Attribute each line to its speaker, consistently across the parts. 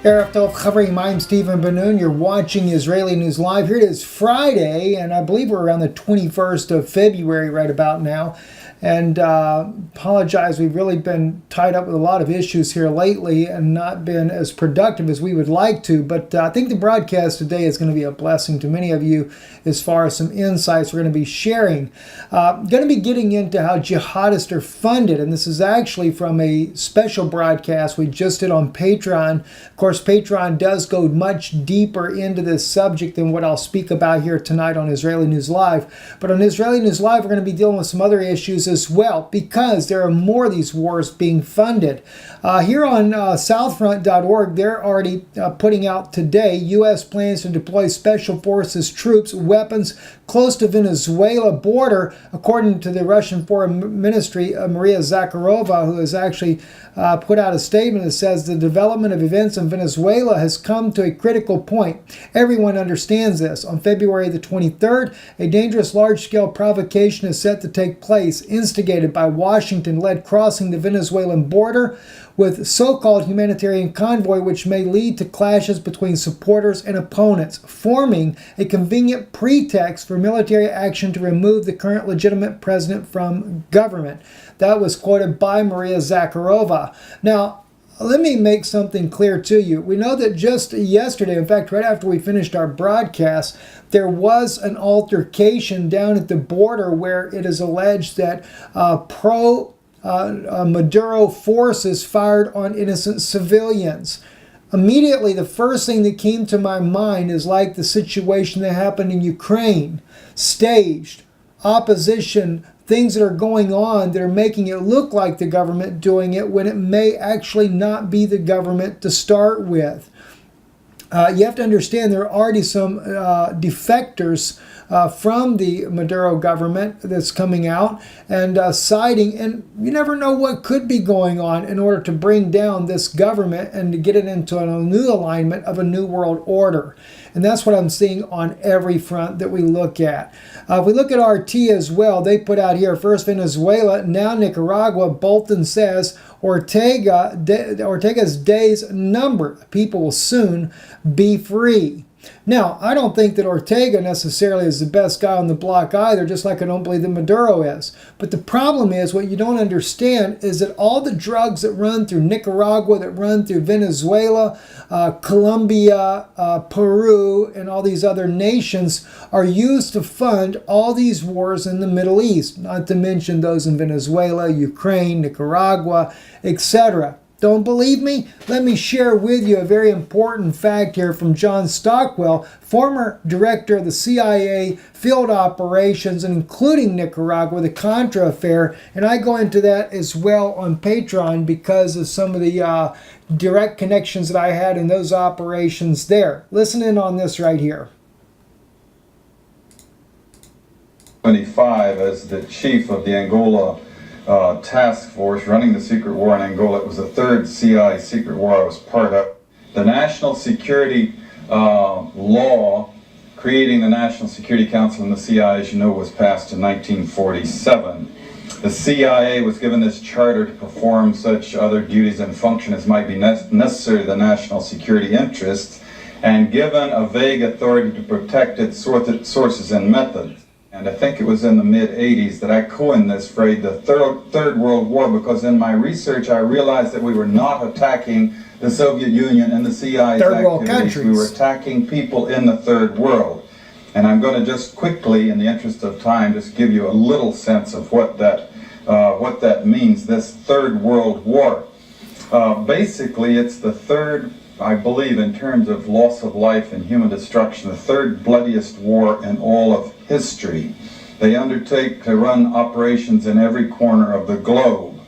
Speaker 1: Erev Tov Chavrim, I'm Stephen Ben-Nun. You're watching Israeli News Live. Here it is Friday, and I believe we're around the 21st of February right about now. And apologize, we've really been tied up with a lot of issues here lately and not been as productive as we would like to. But I think the broadcast today is going to be a blessing to many of you as far as some insights we're going to be sharing. Going to be getting into how jihadists are funded, and this is actually from a special broadcast we just did on Patreon. Of course, Patreon does go much deeper into this subject than what I'll speak about here tonight on Israeli News Live. But on Israeli News Live, we're going to be dealing with some other issues as well, because there are more of these wars being funded. Here on southfront.org, they're already putting out today, U.S. plans to deploy special forces troops, weapons close to Venezuela border, according to the Russian Foreign Ministry, Maria Zakharova, who has actually put out a statement that says the development of events in Venezuela has come to a critical point. Everyone understands this. On February the 23rd, a dangerous large-scale provocation is set to take place, instigated by Washington-led crossing the Venezuelan border with so-called humanitarian convoy, which may lead to clashes between supporters and opponents, forming a convenient pretext for military action to remove the current legitimate president from government. That was quoted by Maria Zakharova. Now, let me make something clear to you. We know that just yesterday, in fact, right after we finished our broadcast, there was an altercation down at the border where it is alleged that Maduro forces fired on innocent civilians. Immediately, the first thing that came to my mind is like the situation that happened in Ukraine. Staged, opposition, things that are going on that are making it look like the government doing it when it may actually not be the government to start with. You have to understand there are already some defectors from the Maduro government that's coming out and siding, and you never know what could be going on in order to bring down this government and to get it into a new alignment of a new world order. And that's what I'm seeing on every front that we look at. If we look at RT as well, they put out here, first Venezuela, now Nicaragua. Bolton says Ortega's days numbered. People will soon be free. Now, I don't think that Ortega necessarily is the best guy on the block either, just like I don't believe that Maduro is. But the problem is, what you don't understand is that all the drugs that run through Nicaragua, that run through Venezuela, Colombia, Peru, and all these other nations are used to fund all these wars in the Middle East, not to mention those in Venezuela, Ukraine, Nicaragua, etc. Don't believe me? Let me share with you a very important fact here from John Stockwell, former director of the CIA field operations, and including Nicaragua, the Contra affair. And I go into that as well on Patreon because of some of the direct connections that I had in those operations there. Listen in on this right here.
Speaker 2: 25 as the chief of the Angola task force running the secret war in Angola. It was the third CI secret war I was part of. The national security law creating the National Security Council and the CIA, as you know, was passed in 1947. The CIA was given this charter to perform such other duties and function as might be necessary to the national security interests, and given a vague authority to protect its sources and methods. And I think it was in the mid-'80s that I coined this phrase, the Third World War, because in my research I realized that we were not attacking the Soviet Union and the CIA's activities. We were attacking people in the Third World. And I'm going to just quickly, in the interest of time, just give you a little sense of what that means, this Third World War. Basically, it's the third, I believe, in terms of loss of life and human destruction, the third bloodiest war in all of history. They undertake to run operations in every corner of the globe.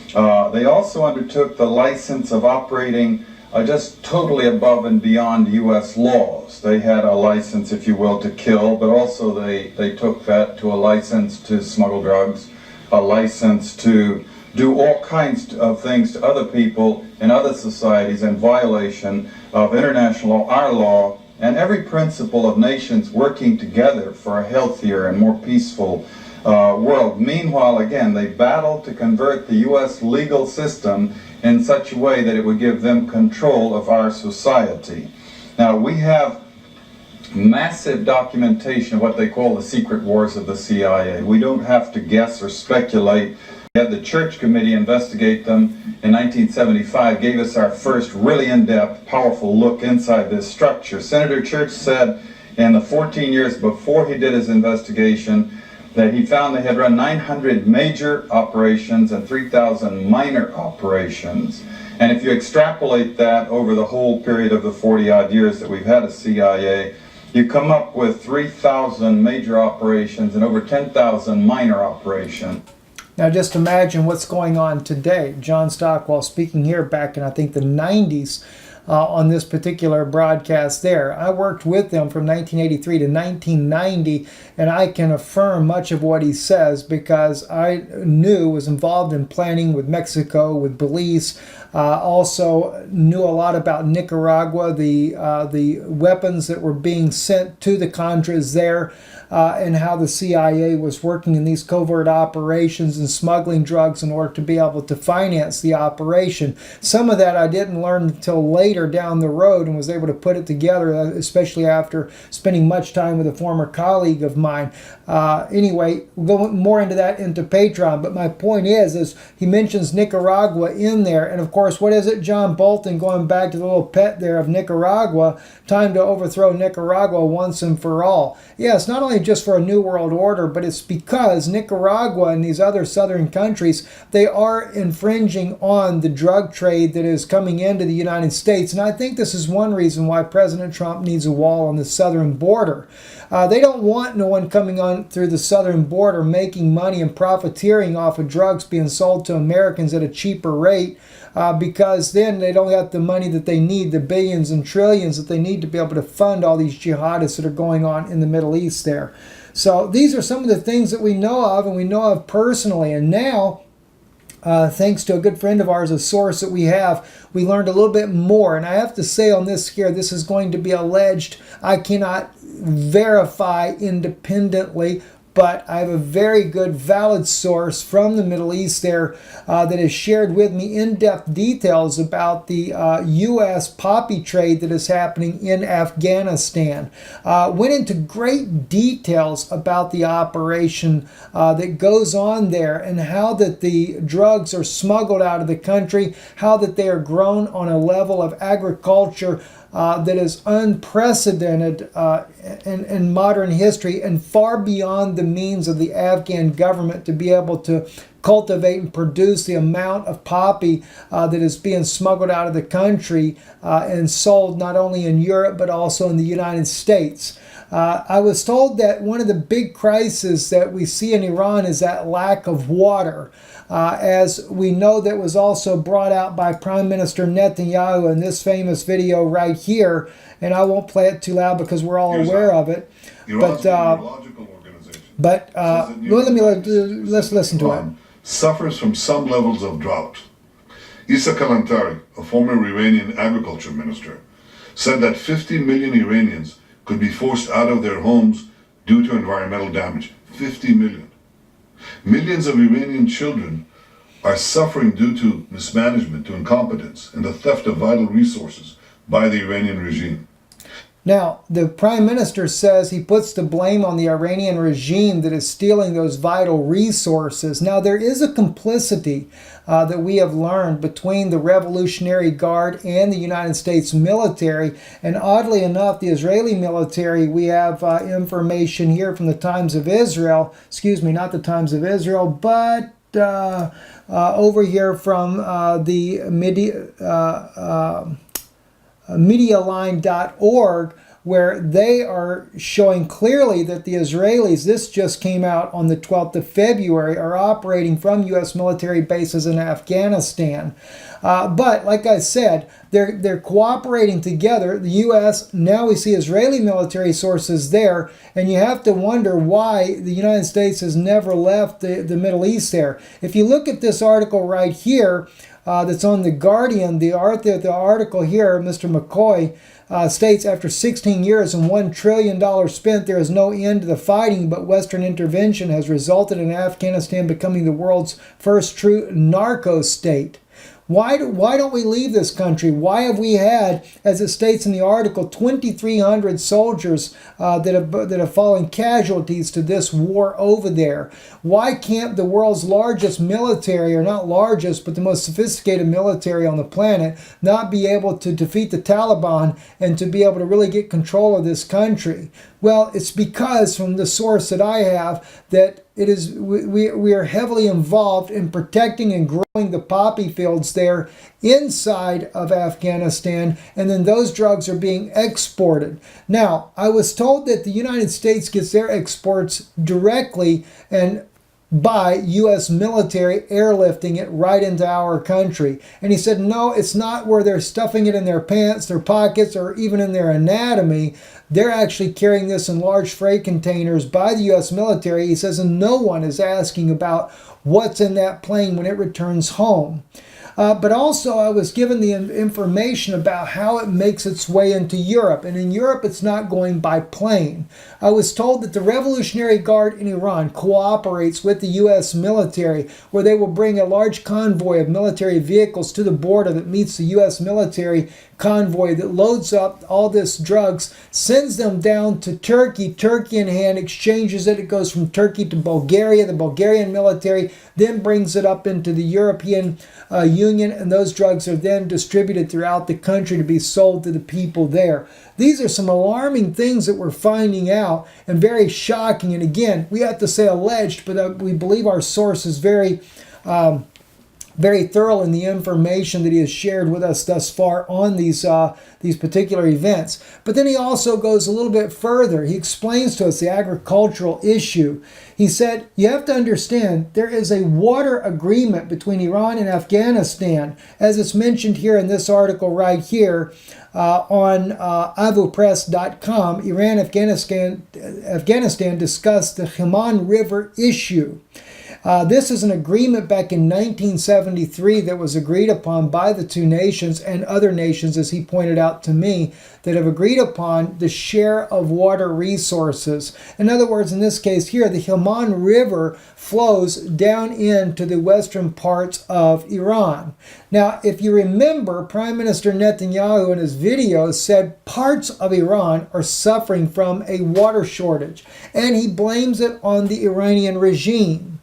Speaker 2: They also undertook the license of operating just totally above and beyond U.S. laws. They had a license, if you will, to kill, but also they took that to a license to smuggle drugs, a license to do all kinds of things to other people in other societies in violation of international law, our law, and every principle of nations working together for a healthier and more peaceful world. Meanwhile, again, they battled to convert the U.S. legal system in such a way that it would give them control of our society. Now, we have massive documentation of what they call the secret wars of the CIA. We don't have to guess or speculate. We had the Church Committee investigate them in 1975, gave us our first really in-depth, powerful look inside this structure. Senator Church said in the 14 years before he did his investigation that he found they had run 900 major operations and 3,000 minor operations. And if you extrapolate that over the whole period of the 40-odd years that we've had a CIA, you come up with 3,000 major operations and over 10,000 minor operations.
Speaker 1: Now just imagine what's going on today. John Stockwell speaking here back in, I think, the 90s on this particular broadcast there. I worked with them from 1983 to 1990, and I can affirm much of what he says because I was involved in planning with Mexico, with Belize, also knew a lot about Nicaragua, the weapons that were being sent to the Contras there, and how the CIA was working in these covert operations and smuggling drugs in order to be able to finance the operation. Some of that I didn't learn until later down the road and was able to put it together, especially after spending much time with a former colleague of mine. Anyway, we'll go more into that into Patreon, but my point is he mentions Nicaragua in there, and of course, what is it? John Bolton going back to the little pet there of Nicaragua, time to overthrow Nicaragua once and for all. Yeah, it's not only just for a new world order, but it's because Nicaragua and these other southern countries, they are infringing on the drug trade that is coming into the United States. And I think this is one reason why President Trump needs a wall on the southern border. They don't want no one coming on through the southern border making money and profiteering off of drugs being sold to Americans at a cheaper rate, because then they don't have the money that they need, the billions and trillions that they need to be able to fund all these jihadists that are going on in the Middle East there. So these are some of the things that we know of, and we know of personally. And now, thanks to a good friend of ours, a source that we have, we learned a little bit more. And I have to say on this here, this is going to be alleged. I cannot verify independently, but I have a very good, valid source from the Middle East there that has shared with me in-depth details about the U.S. poppy trade that is happening in Afghanistan. Went into great details about the operation that goes on there and how that the drugs are smuggled out of the country, how that they are grown on a level of agriculture that is unprecedented in modern history and far beyond the means of the Afghan government to be able to cultivate and produce the amount of poppy that is being smuggled out of the country and sold not only in Europe but also in the United States. I was told that one of the big crises that we see in Iran is that lack of water. As we know, that was also brought out by Prime Minister Netanyahu in this famous video right here, and I won't play it too loud because we're all aware of it.
Speaker 3: Iran's meteorological organization
Speaker 1: let's listen to it.
Speaker 3: Suffers from some levels of drought. Issa Kalantari, a former Iranian agriculture minister, said that 50 million Iranians could be forced out of their homes due to environmental damage. 50 million. Millions of Iranian children are suffering due to mismanagement, to incompetence, and the theft of vital resources by the Iranian regime.
Speaker 1: Now, the Prime Minister says he puts the blame on the Iranian regime that is stealing those vital resources. Now, there is a complicity that we have learned between the Revolutionary Guard and the United States military. And oddly enough, the Israeli military, we have information here from the Times of Israel, excuse me, not the Times of Israel, but over here from the Medialine.org, where they are showing clearly that the Israelis, this just came out on the 12th of February, are operating from U.S. military bases in Afghanistan. But like I said, they're cooperating together. The U.S., now we see Israeli military sources there, and you have to wonder why the United States has never left the Middle East there. If you look at this article right here, that's on The Guardian. The article here, Mr. McCoy, states after 16 years and $1 trillion spent, there is no end to the fighting, but Western intervention has resulted in Afghanistan becoming the world's first true narco state. Why don't we leave this country? Why have we had, as it states in the article, 2,300 soldiers that have fallen casualties to this war over there? Why can't the world's largest military, or not largest, but the most sophisticated military on the planet, not be able to defeat the Taliban and to be able to really get control of this country? Well, it's because, from the source that I have, that we are heavily involved in protecting and growing the poppy fields there inside of Afghanistan, and then those drugs are being exported. Now, I was told that the United States gets their exports directly and by U.S. military airlifting it right into our country. And he said, no, it's not where they're stuffing it in their pants, their pockets, or even in their anatomy. They're actually carrying this in large freight containers by the U.S. military. He says, and no one is asking about what's in that plane when it returns home. But also I was given the information about how it makes its way into Europe. And in Europe, it's not going by plane. I was told that the Revolutionary Guard in Iran cooperates with the U.S. military, where they will bring a large convoy of military vehicles to the border that meets the U.S. military convoy that loads up all this drugs, sends them down to Turkey. Turkey in hand exchanges it. It goes from Turkey to Bulgaria. The Bulgarian military then brings it up into the European Union, and those drugs are then distributed throughout the country to be sold to the people there. These are some alarming things that we're finding out, and very shocking. And again, we have to say alleged, but we believe our source is very thorough in the information that he has shared with us thus far on these particular events. But then he also goes a little bit further. He explains to us the agricultural issue. He said, you have to understand, there is a water agreement between Iran and Afghanistan, as it's mentioned here in this article right here on avupress.com. Iran and Afghanistan discussed the Helmand River issue. This is an agreement back in 1973 that was agreed upon by the two nations and other nations, as he pointed out to me, that have agreed upon the share of water resources. In other words, in this case here, the Helmand River flows down into the western parts of Iran. Now, if you remember, Prime Minister Netanyahu in his video said parts of Iran are suffering from a water shortage, and he blames it on the Iranian regime.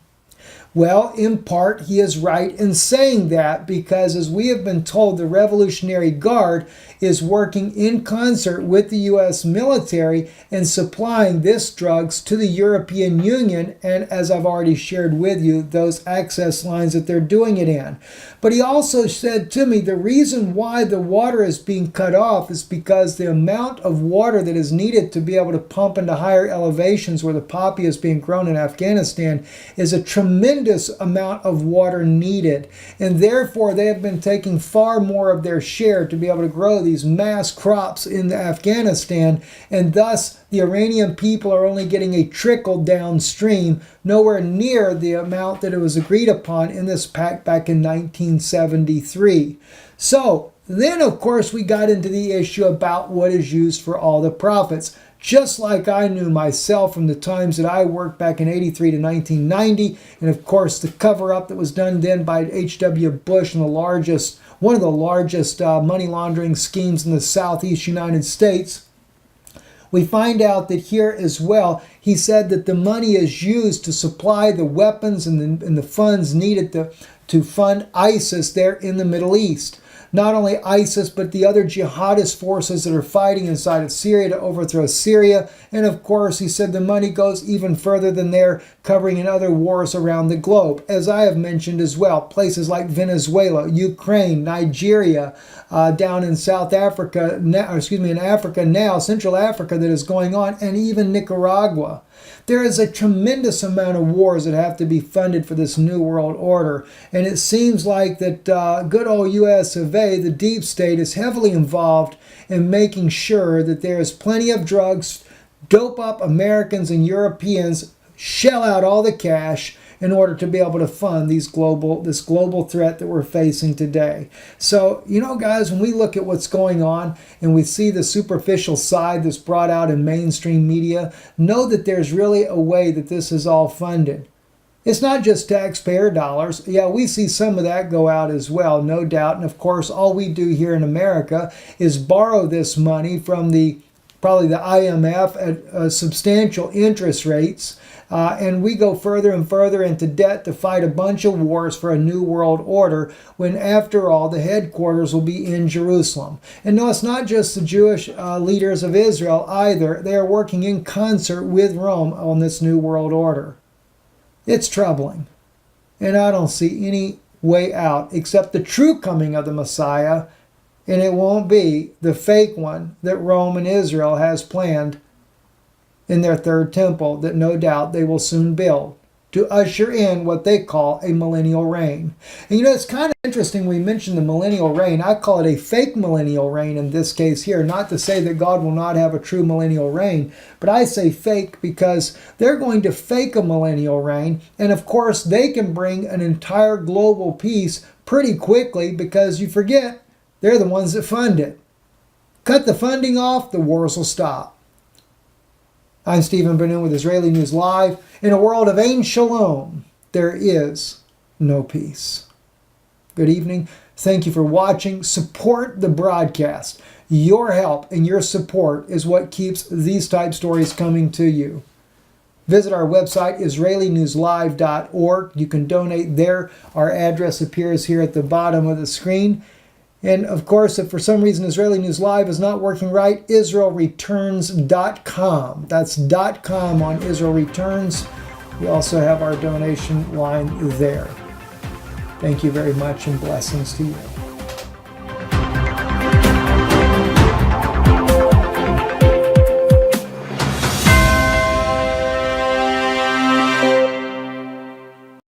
Speaker 1: Well, in part, he is right in saying that, because as we have been told, the Revolutionary Guard is working in concert with the U.S. military and supplying this drugs to the European Union, and as I've already shared with you, those access lines that they're doing it in. But he also said to me the reason why the water is being cut off is because the amount of water that is needed to be able to pump into higher elevations where the poppy is being grown in Afghanistan is a tremendous amount of water needed. And therefore, they have been taking far more of their share to be able to grow these mass crops in Afghanistan, and thus the Iranian people are only getting a trickle downstream, nowhere near the amount that it was agreed upon in this pact back in 1973. So then, of course, we got into the issue about what is used for all the profits. Just like I knew myself from the times that I worked back in 83 to 1990, and of course the cover-up that was done then by H.W. Bush and one of the largest money laundering schemes in the southeast United States. We find out that here as well, he said that the money is used to supply the weapons and the funds needed to fund ISIS there in the Middle East. Not only ISIS, but the other jihadist forces that are fighting inside of Syria to overthrow Syria. And of course, he said the money goes even further than they're covering in other wars around the globe. As I have mentioned as well, places like Venezuela, Ukraine, Nigeria, down in South Africa, in Africa now, Central Africa that is going on, and even Nicaragua. There is a tremendous amount of wars that have to be funded for this new world order. And it seems like that good old US of A, the deep state, is heavily involved in making sure that there is plenty of drugs, dope up Americans and Europeans, shell out all the cash, in order to be able to fund this global threat that we're facing today. So, guys, when we look at what's going on and we see the superficial side that's brought out in mainstream media, know that there's really a way that this is all funded. It's not just taxpayer dollars. Yeah, we see some of that go out as well, no doubt. And of course, all we do here in America is borrow this money from probably the IMF at substantial interest rates. And we go further and further into debt to fight a bunch of wars for a new world order, when after all, the headquarters will be in Jerusalem. And no, it's not just the Jewish leaders of Israel either. They are working in concert with Rome on this new world order. It's troubling. And I don't see any way out except the true coming of the Messiah. And it won't be the fake one that Rome and Israel has planned in their third temple that no doubt they will soon build to usher in what they call a millennial reign. And it's kind of interesting we mentioned the millennial reign. I call it a fake millennial reign in this case here. Not to say that God will not have a true millennial reign, but I say fake because they're going to fake a millennial reign. And of course, they can bring an entire global peace pretty quickly because you forget, they're the ones that fund it. Cut the funding off, the wars will stop. I'm Stephen Ben-Nun with Israeli News Live. In a world of Ein Shalom, there is no peace. Good evening. Thank you for watching. Support the broadcast. Your help and your support is what keeps these type stories coming to you. Visit our website, IsraeliNewsLive.org. You can donate there. Our address appears here at the bottom of the screen. And of course, if for some reason Israeli News Live is not working right, IsraelReturns.com. That's .com on Israel Returns. We also have our donation line there. Thank you very much and blessings to you.